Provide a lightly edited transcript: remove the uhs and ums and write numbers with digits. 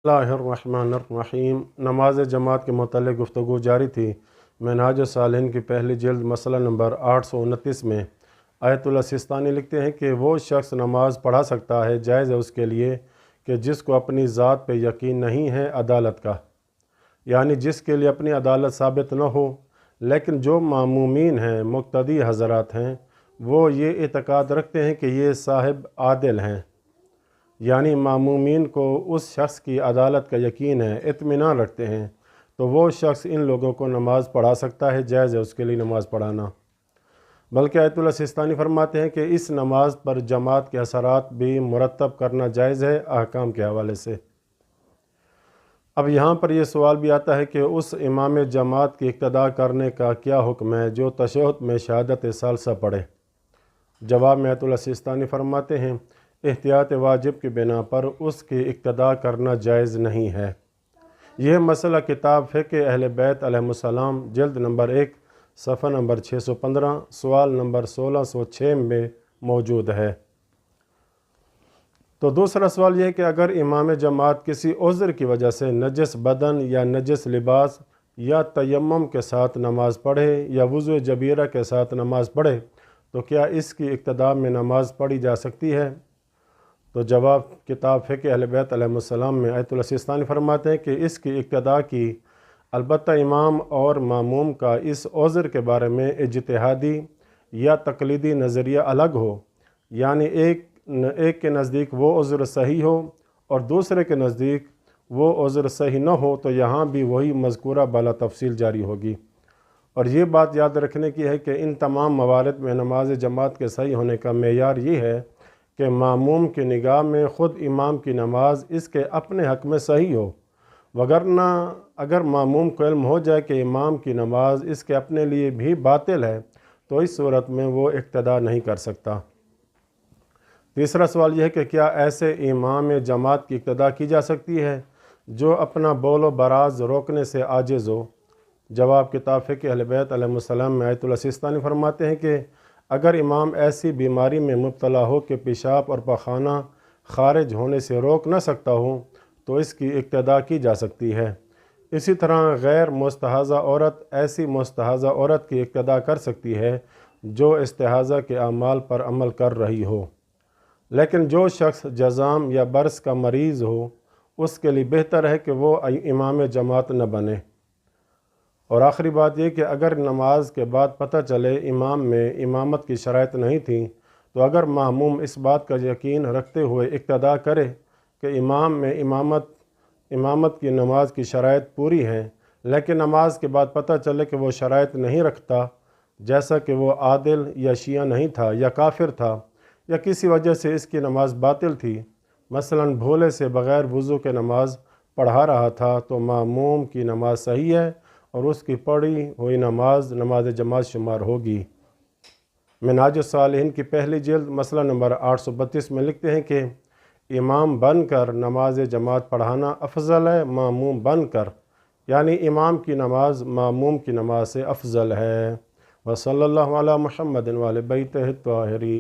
बिस्मिल्लाहिर्रहमानिर्रहीम। नमाज जमात के मुतल्लिक़ गुफ्तगू जारी थी। मिनहाज सालिहीन की पहली जिल्द मसला नंबर 829 में आयतुल्लाह सिस्तानी लिखते हैं कि वो शख्स नमाज पढ़ा सकता है, जायज़ है उसके लिए कि जिसको अपनी ज़ात पे यकीन नहीं है अदालत का, यानी जिसके लिए अपनी अदालत साबित न हो, लेकिन जो मामूमीन हैं, मुक्तदी हज़रात हैं, वो ये एतक़ाद रखते हैं कि ये साहिब आदिल हैं, यानी मामूमीन को उस शख्स की अदालत का यकीन है, इत्मीनान रखते हैं, तो वो शख्स इन लोगों को नमाज़ पढ़ा सकता है, जायज़ है उसके लिए नमाज़ पढ़ाना। बल्कि आयतुल्लाह सिस्तानी फरमाते हैं कि इस नमाज पर जमात के असरात भी मुरतब करना जायज़ है अहकाम के हवाले से। अब यहाँ पर यह सवाल भी आता है कि उस इमाम जमात की इक्तदा करने का क्या हुक्म है जो तशहुद में शहादत सालसा पढ़े। जवाब में आयतुल्लाह सिस्तानी फरमाते हैं, एहतियात वाजिब की बिना पर उसकी इक्तदा करना जायज़ नहीं है। यह मसला किताब फ़िक़्ह अहले बैत अलैहिमुस्सलाम जिल्द नंबर 1 सफ़ा नंबर 615 सवाल नंबर 1606 में मौजूद है। तो दूसरा सवाल यह है कि अगर इमाम जमात किसी उज़्र की वजह से नजस बदन या नजस लिबास या तयम्मुम के साथ नमाज़ पढ़े या वुज़ू जबीरा के साथ नमाज़ पढ़े तो क्या इसकी इक्तदा में नमाज़ पढ़ी जा सकती है। तो जवाब किताब फ़िक़्ह अहले बैत अलैहिमुस्सलाम में आयतुल्लाह सिस्तानी फरमाते हैं कि इसकी इक्तदा की, अलबत्ता इमाम और मामूम का इस उज़्र के बारे में इज्तिहादी या तक़लीदी नज़रिया अलग हो, यानी एक के नज़दीक वो उज़्र सही हो और दूसरे के नज़दीक वो उज़्र सही न हो, तो यहाँ भी वही मज़कूरा बाला तफसील जारी होगी। और ये बात याद रखने की है कि इन तमाम मवारिद में नमाज जमात के सही होने का मेयार ये है कि मामूम की निगाह में ख़ुद इमाम की नमाज इसके अपने हक़ में सही हो, वगरना अगर मामूम को इल्म हो जाए कि इमाम की नमाज इसके अपने लिए भी बातिल है तो इस सूरत में वो इक्तदा नहीं कर सकता। तीसरा सवाल यह है कि क्या ऐसे इमाम जमात की इक्तदा की जा सकती है जो अपना बोलो बराज रोकने से आजिज़ हो। जवाब किताब फ़िक़्ह अहले बैत अलैहिमुस्सलाम में आयतुल्लाह सिस्तानी फरमाते हैं कि अगर इमाम ऐसी बीमारी में मुब्तला हो कि पेशाब और पखाना खारिज होने से रोक न सकता हो तो इसकी इक्तदा की जा सकती है। इसी तरह गैर मुस्तहाज़ा औरत ऐसी मुस्तहाज़ा औरत की इक्तदा कर सकती है जो इस्तिहाज़ा के अमाल पर अमल कर रही हो, लेकिन जो शख्स जज़ाम या बर्स का मरीज़ हो उसके लिए बेहतर है कि वो इमाम जमात न बने। और आखिरी बात यह कि अगर नमाज के बाद पता चले इमाम में इमामत की शराइत नहीं थी तो अगर मामूम इस बात का यकीन रखते हुए इक्तदा करे कि इमाम में इमामत की नमाज की शराइत पूरी हैं, लेकिन नमाज के बाद पता चले कि वो शराइत नहीं रखता, जैसा कि वो आदिल या शिया नहीं था या काफिर था या किसी वजह से इसकी नमाज बातिल थी, मसलन भूले से बग़ैर वज़ू के नमाज पढ़ा रहा था, तो मामूम की नमाज सही है और उसकी पढ़ी हुई नमाज नमाज जमात शुमार होगी। मिनहाज सालिहीन की पहली जिल्द मसला नंबर 832 में लिखते हैं कि इमाम बनकर नमाज जमात पढ़ाना अफजल है मामूम बनकर, यानी इमाम की नमाज मामूम की नमाज से अफजल है। व सल्लल्लाहु अला मुहम्मदिन व अली बैतिही त्वाहिरीन।